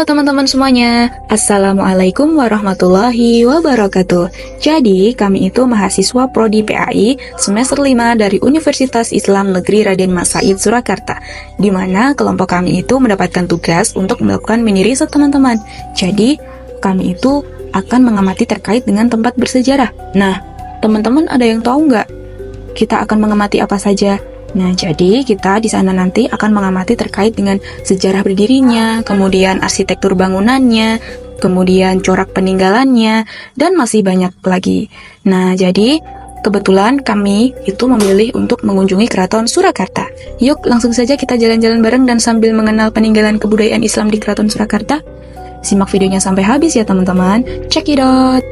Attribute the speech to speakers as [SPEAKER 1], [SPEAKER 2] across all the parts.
[SPEAKER 1] Halo teman-teman semuanya, Assalamualaikum warahmatullahi wabarakatuh. Jadi, kami itu mahasiswa Prodi PAI semester 5 dari Universitas Islam Negeri Raden Mas Said Surakarta, di mana kelompok kami itu mendapatkan tugas untuk melakukan mini riset teman-teman. Jadi, kami itu akan mengamati terkait dengan tempat bersejarah. Nah, teman-teman ada yang tahu nggak? Kita akan mengamati apa saja? Nah, jadi kita di sana nanti akan mengamati terkait dengan sejarah berdirinya, kemudian arsitektur bangunannya, kemudian corak peninggalannya, dan masih banyak lagi. Nah, jadi kebetulan kami itu memilih untuk mengunjungi Keraton Surakarta. Yuk, langsung saja kita jalan-jalan bareng dan sambil mengenal peninggalan kebudayaan Islam di Keraton Surakarta. Simak videonya sampai habis ya teman-teman. Check it out!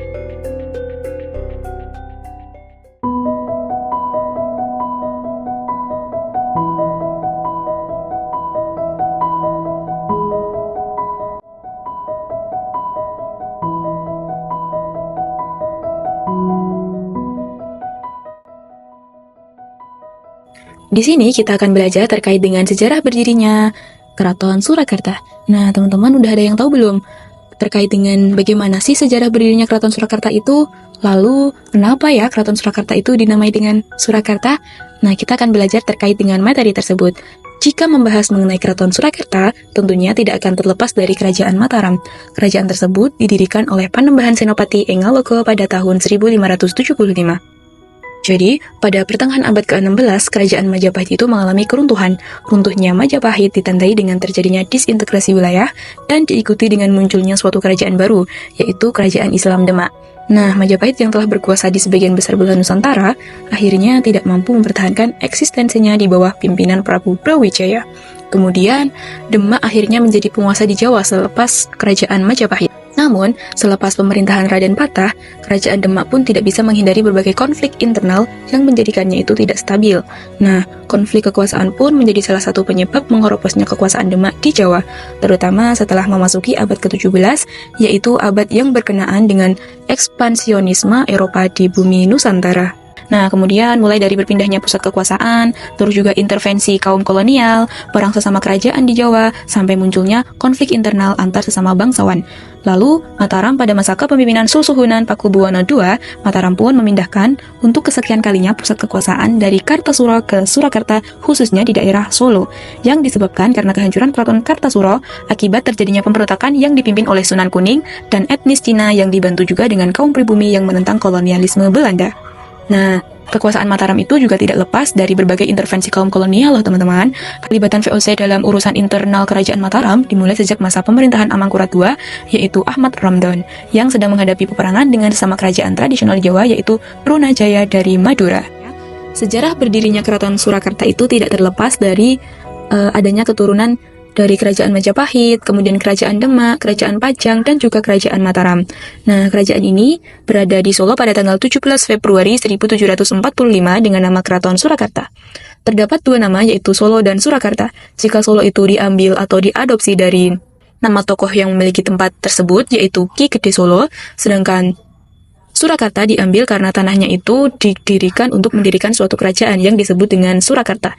[SPEAKER 1] Di sini kita akan belajar terkait dengan sejarah berdirinya Keraton Surakarta. Nah, teman-teman udah ada yang tahu belum terkait dengan bagaimana sih sejarah berdirinya Keraton Surakarta itu? Lalu, kenapa ya Keraton Surakarta itu dinamai dengan Surakarta? Nah, kita akan belajar terkait dengan materi tersebut. Jika membahas mengenai Keraton Surakarta, tentunya tidak akan terlepas dari Kerajaan Mataram. Kerajaan tersebut didirikan oleh Panembahan Senopati Engaloko pada tahun 1575. Jadi, pada pertengahan abad ke-16, kerajaan Majapahit itu mengalami keruntuhan. Runtuhnya Majapahit ditandai dengan terjadinya disintegrasi wilayah dan diikuti dengan munculnya suatu kerajaan baru, yaitu Kerajaan Islam Demak. Nah, Majapahit yang telah berkuasa di sebagian besar belahan Nusantara, akhirnya tidak mampu mempertahankan eksistensinya di bawah pimpinan Prabu Brawijaya. Kemudian, Demak akhirnya menjadi penguasa di Jawa selepas Kerajaan Majapahit. Namun, selepas pemerintahan Raden Patah, Kerajaan Demak pun tidak bisa menghindari berbagai konflik internal yang menjadikannya itu tidak stabil. Nah, konflik kekuasaan pun menjadi salah satu penyebab mengeroposnya kekuasaan Demak di Jawa, terutama setelah memasuki abad ke-17, yaitu abad yang berkenaan dengan ekspansionisme Eropa di bumi Nusantara. Nah, kemudian mulai dari berpindahnya pusat kekuasaan, terus juga intervensi kaum kolonial, perang sesama kerajaan di Jawa, sampai munculnya konflik internal antar sesama bangsawan. Lalu, Mataram pada masa kepemimpinan Susuhunan Pakubuwono II, Mataram pun memindahkan untuk kesekian kalinya pusat kekuasaan dari Kartasura ke Surakarta, khususnya di daerah Solo, yang disebabkan karena kehancuran Keraton Kartasura akibat terjadinya pemberontakan yang dipimpin oleh Sunan Kuning dan etnis Cina yang dibantu juga dengan kaum pribumi yang menentang kolonialisme Belanda. Nah, kekuasaan Mataram itu juga tidak lepas dari berbagai intervensi kaum kolonial loh teman-teman. Kelibatan VOC dalam urusan internal kerajaan Mataram dimulai sejak masa pemerintahan Amangkurat II, yaitu Ahmad Ramdan, yang sedang menghadapi peperangan dengan sesama kerajaan tradisional Jawa, yaitu Trunajaya dari Madura. Sejarah berdirinya Keraton Surakarta itu tidak terlepas dari adanya keturunan dari Kerajaan Majapahit, kemudian Kerajaan Demak, Kerajaan Pajang, dan juga Kerajaan Mataram. Nah, kerajaan ini berada di Solo pada tanggal 17 Februari 1745 dengan nama Keraton Surakarta. Terdapat dua nama, yaitu Solo dan Surakarta. Jika Solo itu diambil atau diadopsi dari nama tokoh yang memiliki tempat tersebut, yaitu Ki Gede Solo, sedangkan Surakarta diambil karena tanahnya itu didirikan untuk mendirikan suatu kerajaan yang disebut dengan Surakarta.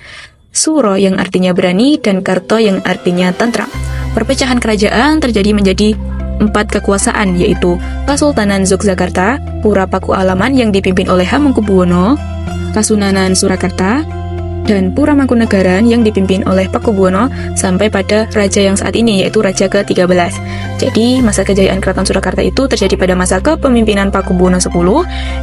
[SPEAKER 1] Suro yang artinya berani dan Karto yang artinya tentram. Perpecahan kerajaan terjadi menjadi 4 kekuasaan, yaitu Kesultanan Yogyakarta, Pura Pakualaman yang dipimpin oleh Hamengkubuwono, Kasunanan Surakarta, dan Pura Mangkunegaran yang dipimpin oleh Pakubuwono sampai pada raja yang saat ini, yaitu Raja ke-13. Jadi, masa kejayaan Keraton Surakarta itu terjadi pada masa kepemimpinan Pakubuwono X,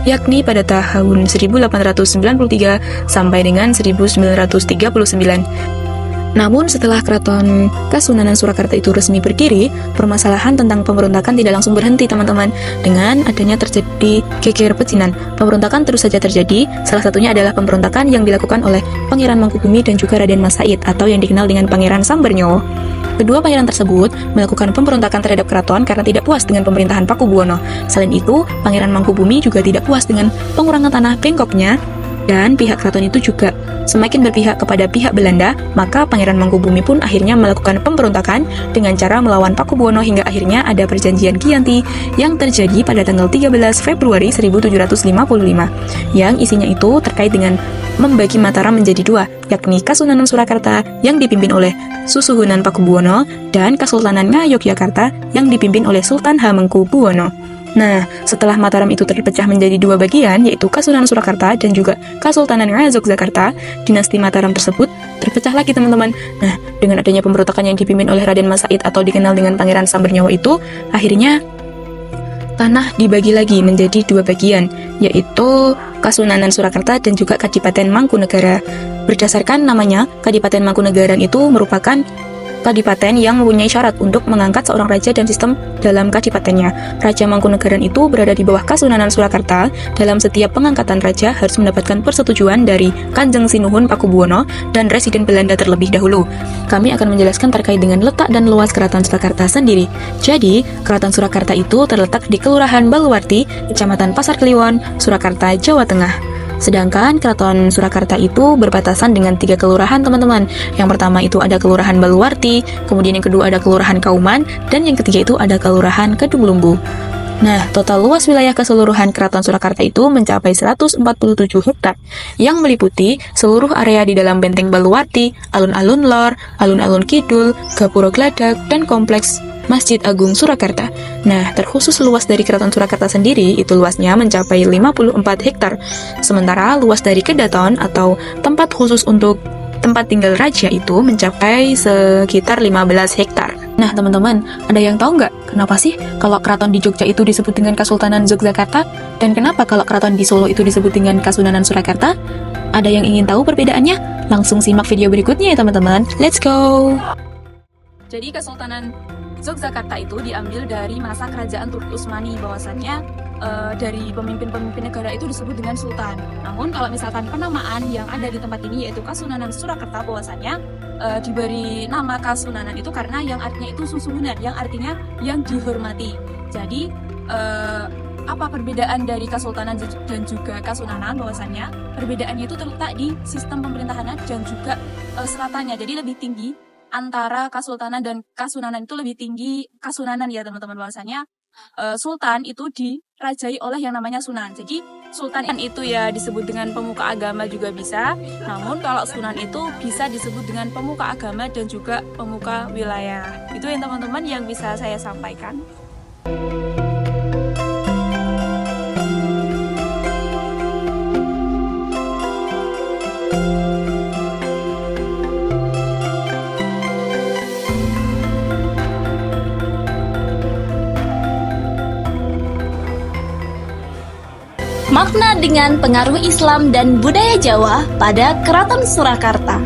[SPEAKER 1] yakni pada tahun 1893 sampai dengan 1939. Namun setelah Keraton Kasunanan Surakarta itu resmi berdiri, permasalahan tentang pemberontakan tidak langsung berhenti teman-teman. Dengan adanya terjadi geger pecinan, pemberontakan terus saja terjadi. Salah satunya adalah pemberontakan yang dilakukan oleh Pangeran Mangkubumi dan juga Raden Mas Said atau yang dikenal dengan Pangeran Sambernyowo. Kedua pangeran tersebut melakukan pemberontakan terhadap keraton karena tidak puas dengan pemerintahan Pakubuwono. Selain itu, Pangeran Mangkubumi juga tidak puas dengan pengurangan tanah bengkoknya dan pihak keraton itu juga semakin berpihak kepada pihak Belanda, maka Pangeran Mangkubumi pun akhirnya melakukan pemberontakan dengan cara melawan Pakubuwono hingga akhirnya ada perjanjian Giyanti yang terjadi pada tanggal 13 Februari 1755 yang isinya itu terkait dengan membagi Mataram menjadi dua, yakni Kasunanan Surakarta yang dipimpin oleh Susuhunan Pakubuwono dan Kesultanan Ngayogyakarta yang dipimpin oleh Sultan Hamengkubuwono. Nah, setelah Mataram itu terpecah menjadi dua bagian, yaitu Kasunanan Surakarta dan juga Kesultanan Ngayogyakarta, dinasti Mataram tersebut terpecah lagi teman-teman. Nah, dengan adanya pemberontakan yang dipimpin oleh Raden Mas Said atau dikenal dengan Pangeran Sambernyawa itu, akhirnya tanah dibagi lagi menjadi dua bagian, yaitu Kasunanan Surakarta dan juga Kadipaten Mangkunegara. Berdasarkan namanya, Kadipaten Mangkunegaran itu merupakan kadipaten yang mempunyai syarat untuk mengangkat seorang raja dan sistem dalam kadipatennya. Raja Mangkunegaran itu berada di bawah Kasunanan Surakarta. Dalam setiap pengangkatan raja harus mendapatkan persetujuan dari Kanjeng Sinuhun Pakubuwono dan residen Belanda terlebih dahulu. Kami akan menjelaskan terkait dengan letak dan luas Keraton Surakarta sendiri. Jadi, Keraton Surakarta itu terletak di Kelurahan Baluwarti, Kecamatan Pasar Kliwon, Surakarta, Jawa Tengah. Sedangkan Keraton Surakarta itu berbatasan dengan 3 kelurahan teman-teman. Yang pertama itu ada Kelurahan Baluwarti, kemudian yang kedua ada Kelurahan Kauman, dan yang ketiga itu ada Kelurahan Kedung Nah, total luas wilayah keseluruhan Keraton Surakarta itu mencapai 147 hektar, yang meliputi seluruh area di dalam Benteng Baluwarti, alun-alun lor, alun-alun kidul, Gapura Gladak, dan kompleks Masjid Agung Surakarta. Nah, terkhusus luas dari Keraton Surakarta sendiri, itu luasnya mencapai 54 hektar. Sementara luas dari Kedaton atau tempat khusus untuk tempat tinggal raja itu mencapai sekitar 15 hektar. Nah, teman-teman, ada yang tahu nggak kenapa sih kalau keraton di Jogja itu disebut dengan Kesultanan Yogyakarta? Dan kenapa kalau keraton di Solo itu disebut dengan Kasunanan Surakarta? Ada yang ingin tahu perbedaannya? Langsung simak video berikutnya ya teman-teman. Let's go! Jadi Kesultanan Yogyakarta itu diambil dari masa kerajaan Turki Utsmani, bahwasannya dari pemimpin-pemimpin negara itu disebut dengan sultan. Namun kalau misalkan penamaan yang ada di tempat ini yaitu Kasunanan Surakarta, bahwasannya diberi nama Kasunanan itu karena yang artinya itu susuhunan, yang artinya yang dihormati. Jadi apa perbedaan dari Kesultanan dan juga Kasunanan? Bahwasannya perbedaannya itu terletak di sistem pemerintahan dan juga seratannya. Jadi lebih tinggi antara Kesultanan dan Kasunanan itu lebih tinggi Kasunanan ya teman-teman. Bahwasanya Sultan itu dirajai oleh yang namanya Sunan. Jadi Sultan itu ya disebut dengan pemuka agama juga bisa. Namun kalau Sunan itu bisa disebut dengan pemuka agama dan juga pemuka wilayah. Itu yang teman-teman yang bisa saya sampaikan.
[SPEAKER 2] Makna dengan pengaruh Islam dan budaya Jawa pada Keraton Surakarta.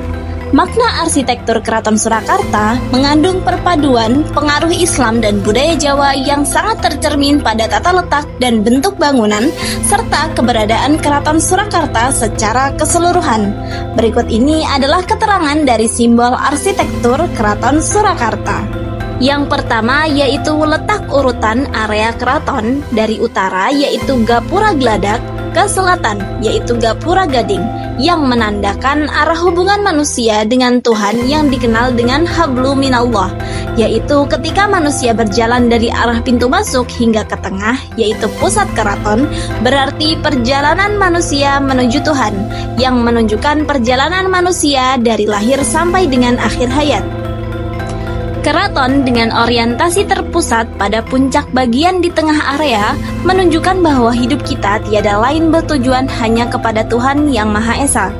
[SPEAKER 2] Makna arsitektur Keraton Surakarta mengandung perpaduan pengaruh Islam dan budaya Jawa yang sangat tercermin pada tata letak dan bentuk bangunan, serta keberadaan Keraton Surakarta secara keseluruhan. Berikut ini adalah keterangan dari simbol arsitektur Keraton Surakarta. Yang pertama yaitu letak urutan area keraton, dari utara yaitu Gapura Gladak, ke selatan yaitu Gapura Gading, yang menandakan arah hubungan manusia dengan Tuhan yang dikenal dengan Hablu Minallah, yaitu ketika manusia berjalan dari arah pintu masuk hingga ke tengah yaitu pusat keraton, berarti perjalanan manusia menuju Tuhan, yang menunjukkan perjalanan manusia dari lahir sampai dengan akhir hayat. Keraton dengan orientasi terpusat pada puncak bagian di tengah area menunjukkan bahwa hidup kita tiada lain bertujuan hanya kepada Tuhan Yang Maha Esa.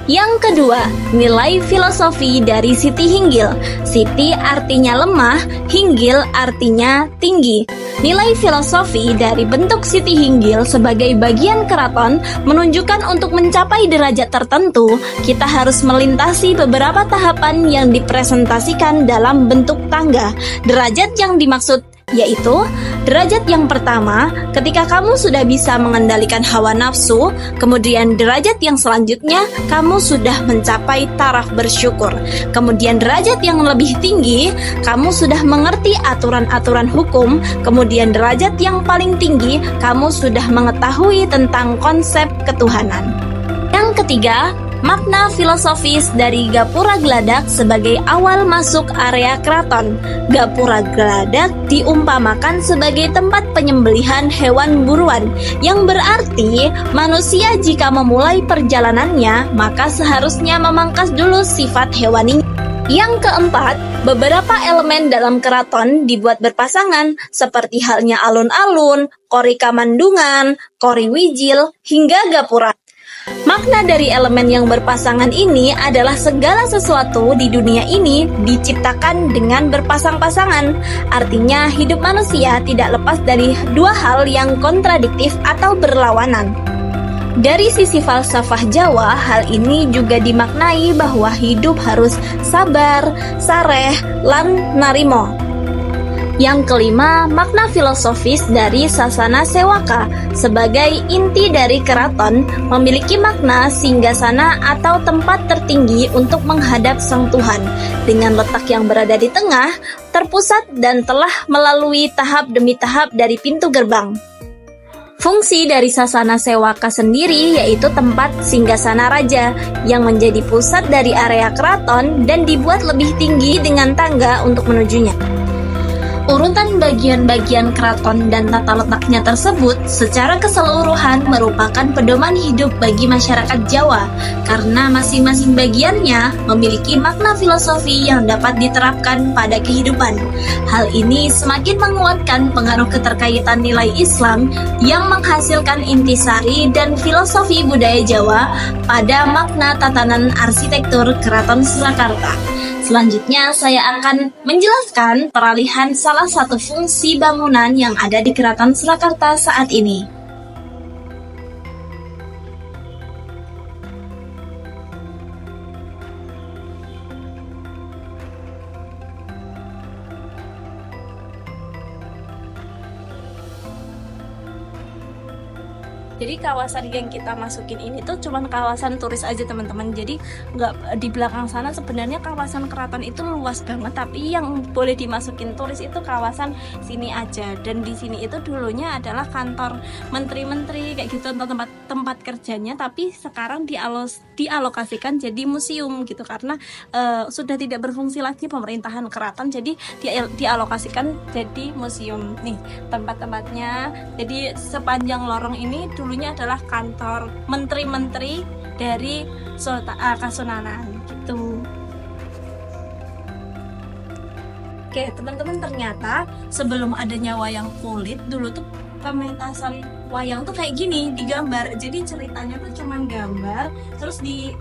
[SPEAKER 2] Yang kedua, nilai filosofi dari Siti Hinggil. Siti artinya lemah, Hinggil artinya tinggi. Nilai filosofi dari bentuk Siti Hinggil sebagai bagian keraton menunjukkan untuk mencapai derajat tertentu, kita harus melintasi beberapa tahapan yang dipresentasikan dalam bentuk tangga. Derajat yang dimaksud yaitu derajat yang pertama ketika kamu sudah bisa mengendalikan hawa nafsu, kemudian derajat yang selanjutnya kamu sudah mencapai taraf bersyukur, kemudian derajat yang lebih tinggi kamu sudah mengerti aturan-aturan hukum, kemudian derajat yang paling tinggi kamu sudah mengetahui tentang konsep ketuhanan. Yang ketiga, makna filosofis dari Gapura Geladak sebagai awal masuk area keraton. Gapura Geladak diumpamakan sebagai tempat penyembelihan hewan buruan, yang berarti manusia jika memulai perjalanannya, maka seharusnya memangkas dulu sifat hewaninya. Yang keempat, beberapa elemen dalam keraton dibuat berpasangan, seperti halnya alun-alun, kori kamandungan, kori wijil, hingga gapura. Makna dari elemen yang berpasangan ini adalah segala sesuatu di dunia ini diciptakan dengan berpasang-pasangan. Artinya hidup manusia tidak lepas dari dua hal yang kontradiktif atau berlawanan. Dari sisi falsafah Jawa, hal ini juga dimaknai bahwa hidup harus sabar, sareh, lan narimo. Yang kelima, makna filosofis dari Sasana Sewaka sebagai inti dari keraton memiliki makna singgasana atau tempat tertinggi untuk menghadap Sang Tuhan dengan letak yang berada di tengah, terpusat dan telah melalui tahap demi tahap dari pintu gerbang. Fungsi dari Sasana Sewaka sendiri yaitu tempat singgasana raja yang menjadi pusat dari area keraton dan dibuat lebih tinggi dengan tangga untuk menujunya. Urutan bagian-bagian keraton dan tata letaknya tersebut secara keseluruhan merupakan pedoman hidup bagi masyarakat Jawa karena masing-masing bagiannya memiliki makna filosofi yang dapat diterapkan pada kehidupan. Hal ini semakin menguatkan pengaruh keterkaitan nilai Islam yang menghasilkan intisari dan filosofi budaya Jawa pada makna tatanan arsitektur Keraton Surakarta. Selanjutnya saya akan menjelaskan peralihan salah satu fungsi bangunan yang ada di Keraton Surakarta saat ini. Jadi kawasan yang kita masukin ini tuh cuman kawasan turis aja teman-teman. Jadi nggak, di belakang sana sebenarnya kawasan keraton itu luas banget, tapi yang boleh dimasukin turis itu kawasan sini aja. Dan di sini itu dulunya adalah kantor menteri-menteri kayak gitu, tempat kerjanya, tapi sekarang dialokasikan jadi museum gitu karena sudah tidak berfungsi lagi pemerintahan keraton, jadi dialokasikan jadi museum. Nih tempat-tempatnya. Jadi sepanjang lorong ini dulunya adalah kantor menteri-menteri dari Kasunanan gitu. Oke teman-teman, ternyata sebelum adanya wayang kulit dulu tuh pementasan wayang tuh kayak gini, digambar. Jadi ceritanya tuh cuman gambar, terus di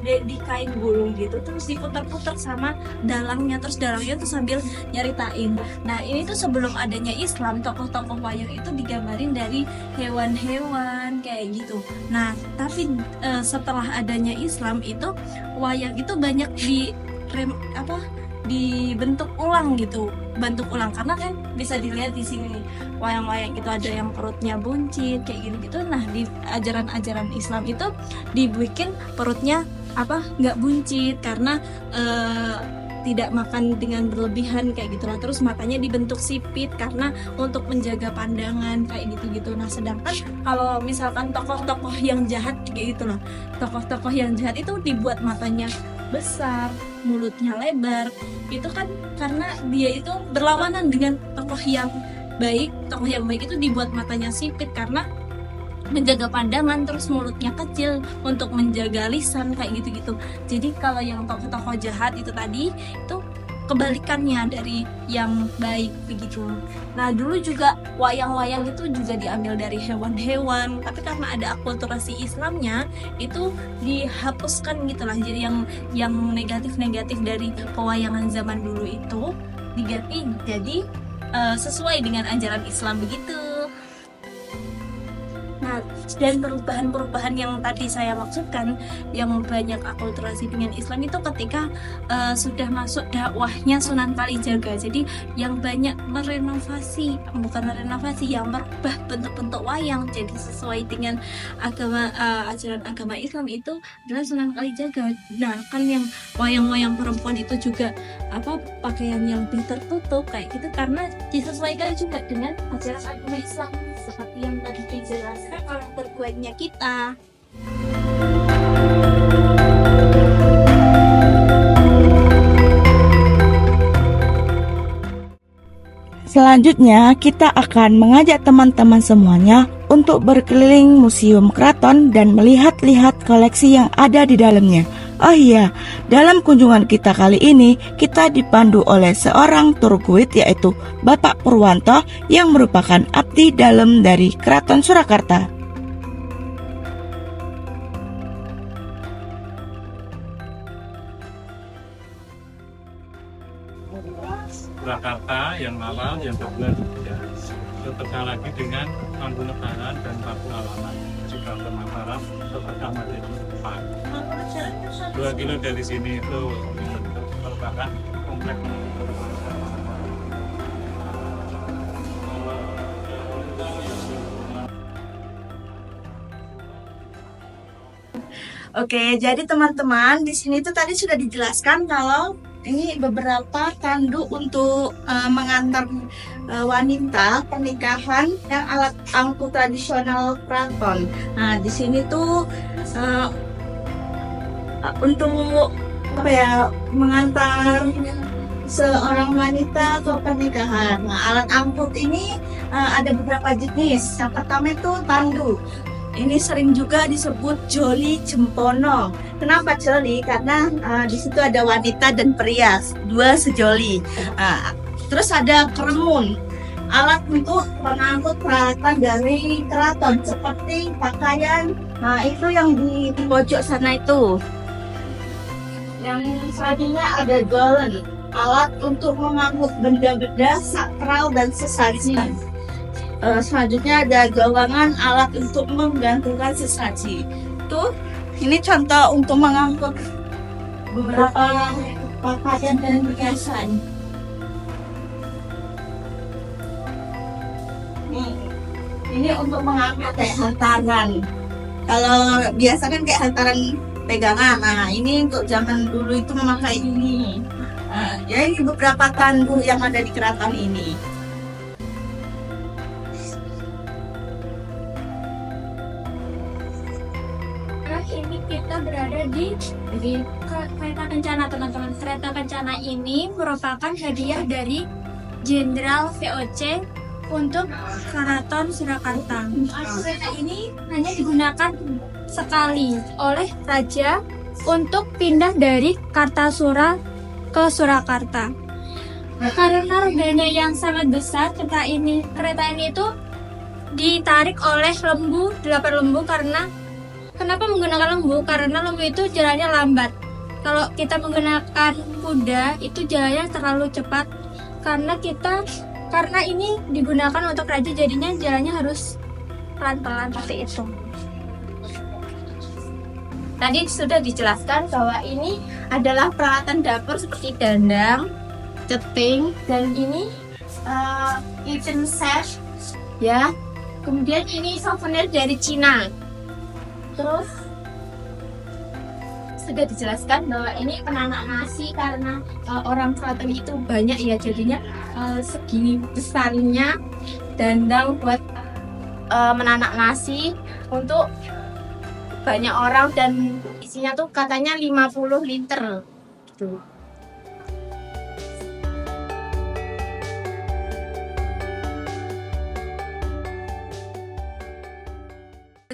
[SPEAKER 2] kain gulung gitu, terus diputar-putar sama dalangnya, terus dalangnya tuh sambil nyeritain. Nah ini tuh sebelum adanya Islam, tokoh-tokoh wayang itu digambarin dari hewan-hewan kayak gitu. Nah tapi setelah adanya Islam itu wayang itu banyak dibentuk ulang karena kan bisa dilihat di sini nih, wayang-wayang itu ada yang perutnya buncit kayak gitu. Nah di ajaran-ajaran Islam itu dibikin perutnya nggak buncit karena tidak makan dengan berlebihan kayak gitulah. Terus matanya dibentuk sipit karena untuk menjaga pandangan kayak gitu. Nah sedangkan kalau misalkan tokoh-tokoh yang jahat kayak gitu loh, tokoh-tokoh yang jahat itu dibuat matanya besar, mulutnya lebar, itu kan karena dia itu berlawanan dengan tokoh yang baik. Tokoh yang baik itu dibuat matanya sipit karena menjaga pandangan, terus mulutnya kecil untuk menjaga lisan kayak gitu. Jadi kalau yang tokoh-tokoh jahat itu tadi itu kebalikannya dari yang baik begitu. Nah dulu juga wayang-wayang itu juga diambil dari hewan-hewan, tapi karena ada akulturasi Islamnya itu dihapuskan gitulah. Jadi yang negatif-negatif dari pewayangan zaman dulu itu diganti jadi sesuai dengan ajaran Islam begitu. Nah, dan perubahan-perubahan yang tadi saya maksudkan, yang banyak akulturasi dengan Islam itu ketika sudah masuk dakwahnya Sunan Kalijaga. Jadi yang banyak yang merubah bentuk-bentuk wayang jadi sesuai dengan ajaran agama Islam itu adalah Sunan Kalijaga. Nah, kan yang wayang-wayang perempuan itu juga pakaiannya lebih tertutup kayak gitu karena disesuaikan juga dengan ajaran agama Islam seperti yang tadi dijelaskan oleh terkuatnya kita.
[SPEAKER 3] Selanjutnya, kita akan mengajak teman-teman semuanya untuk berkeliling museum keraton dan melihat-lihat koleksi yang ada di dalamnya. Oh iya, dalam kunjungan kita kali ini, kita dipandu oleh seorang tour guide yaitu Bapak Purwanto yang merupakan abdi dalam dari Keraton Surakarta.
[SPEAKER 4] Surakarta yang awal yang kedua ya, terkenal lagi dengan Mangkunegaran dan Paku Alaman juga Mataram terutama di depan 2 kilo dari sini itu merupakan komplek.
[SPEAKER 3] Oke, jadi teman-teman di sini tuh tadi sudah dijelaskan kalau ini beberapa tanduk untuk mengantar wanita pernikahan yang alat angkut tradisional keraton. Nah, di sini tuh untuk apa ya, mengantar seorang wanita ke pernikahan. Nah, alat angkut ini ada beberapa jenis. Yang pertama itu tandu. Ini sering juga disebut joli jempono. Kenapa joli? Karena di situ ada wanita dan pria, 2 sejoli. Terus ada keremun, alat untuk mengangkut peralatan dari keraton seperti pakaian. Nah, itu yang di pojok sana itu. Yang selanjutnya ada golem, alat untuk mengangkut benda-benda sakral dan sesaji. Selanjutnya ada gawangan, alat untuk menggantungkan sesaji. Tuh, ini contoh untuk mengangkut beberapa pakaian dan perhiasan. Ini untuk mengangkut kayak hantaran. Kalau biasa kan kayak hantaran pegangan. Nah, ini untuk zaman dulu itu memakai ini. Ya, ini beberapa tandu yang ada di keraton ini.
[SPEAKER 5] Ini kita berada di kereta kencana, teman-teman. Kereta kencana ini merupakan hadiah dari Jenderal VOC untuk Keraton Surakarta. Kereta ini hanya digunakan sekali oleh Raja untuk pindah dari Kartasura ke Surakarta. Karena reganya yang sangat besar, kereta ini itu ditarik oleh lembu, 8 lembu. Kenapa menggunakan lembu? Karena lembu itu jalannya lambat. Kalau kita menggunakan kuda, itu jalannya terlalu cepat. Karena ini digunakan untuk raja, jadinya jalannya harus pelan-pelan seperti itu.
[SPEAKER 2] Tadi sudah dijelaskan bahwa ini adalah peralatan dapur seperti dandang, ceting, dan ini kitchen set, ya. Kemudian ini souvenir dari Cina. Terus sudah dijelaskan bahwa ini penanak nasi karena orang keraton itu banyak ya, jadinya segini besarnya dandang buat menanak nasi untuk banyak orang, dan isinya tuh katanya 50 liter gitu.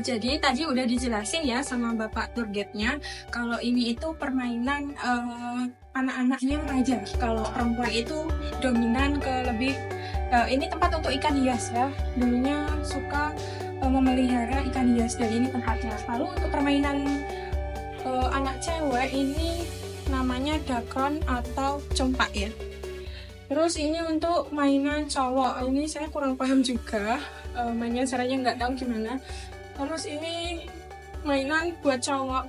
[SPEAKER 5] Jadi tadi udah dijelasin ya sama Bapak tour guide-nya kalau ini itu permainan anak-anaknya aja. Kalau perempuan itu dominan ke lebih ini tempat untuk ikan hias ya. Dulunya suka memelihara ikan hias dan ini tempatnya. Lalu untuk permainan anak cewek ini namanya dakron atau compak ya. Terus ini untuk mainan cowok, ini saya kurang paham juga mainnya caranya, nggak tahu gimana. Terus ini mainan buat cowok.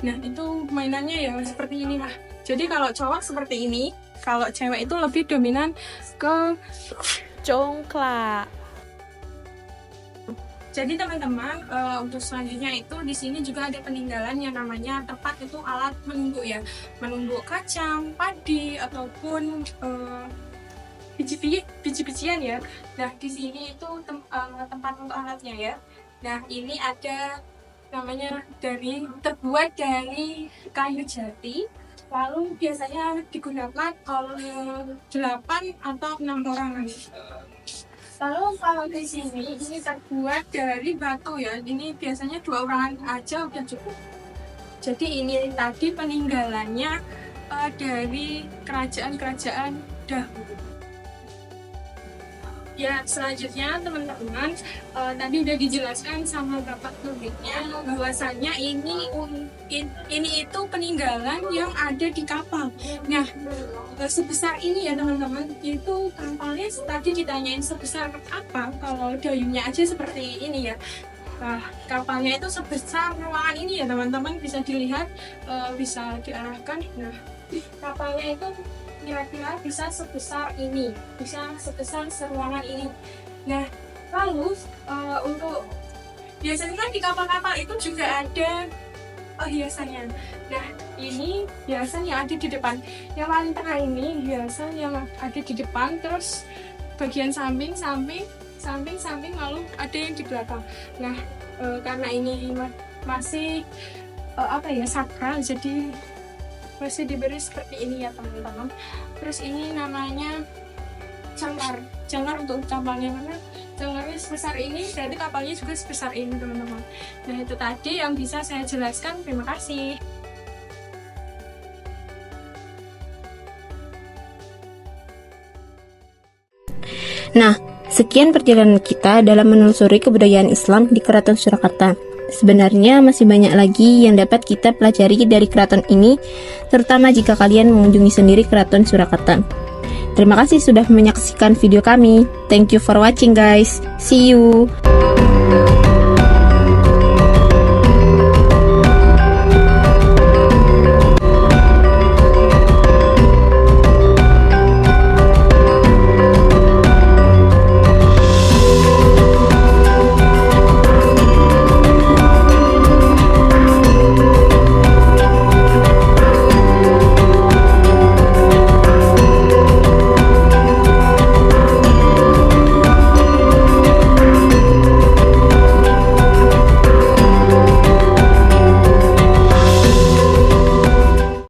[SPEAKER 5] Nah, itu mainannya ya seperti ini lah. Jadi kalau cowok seperti ini, kalau cewek itu lebih dominan ke congklak. Jadi teman-teman, untuk selanjutnya itu di sini juga ada peninggalan yang namanya tempat itu alat menunggu ya. Menunggu kacang, padi ataupun biji-bijian ya. Nah, di sini itu tempat untuk alatnya ya. Nah, ini ada namanya terbuat dari kayu jati. Lalu biasanya digunakan kalau 8 atau 6 orang. Lalu kalau di sini ini terbuat dari batu ya. Ini biasanya 2 orang aja udah cukup. Jadi ini tadi peninggalannya dari kerajaan-kerajaan dahulu. Ya, selanjutnya teman-teman, tadi udah dijelaskan sama Bapak Turgetnya bahwasannya ini itu peninggalan yang ada di kapal. Nah, sebesar ini ya teman-teman, itu kapalnya tadi ditanyain sebesar apa, kalau dayungnya aja seperti ini ya. Nah, kapalnya itu sebesar ruangan ini ya teman-teman, bisa dilihat, bisa diarahkan. Nah, kapalnya itu kira-kira bisa sebesar ini, bisa sebesar seruangan ini. Nah, lalu untuk biasanya di kapal-kapal itu juga ada hiasannya. Nah, ini hiasan yang ada di depan. Yang paling tengah ini hiasan yang ada di depan, terus bagian samping, lalu ada yang di belakang. Nah, karena ini masih sakral, jadi masih diberi seperti ini ya teman-teman. Terus ini namanya cangkar untuk kapalnya, karena cangkarnya sebesar ini berarti kapalnya juga sebesar ini teman-teman. Nah, itu tadi yang bisa saya jelaskan. Terima kasih.
[SPEAKER 6] Nah, sekian perjalanan kita dalam menelusuri kebudayaan Islam di Keraton Surakarta. Sebenarnya masih banyak lagi yang dapat kita pelajari dari keraton ini, terutama jika kalian mengunjungi sendiri Keraton Surakarta. Terima kasih sudah menyaksikan video kami. Thank you for watching guys. See you.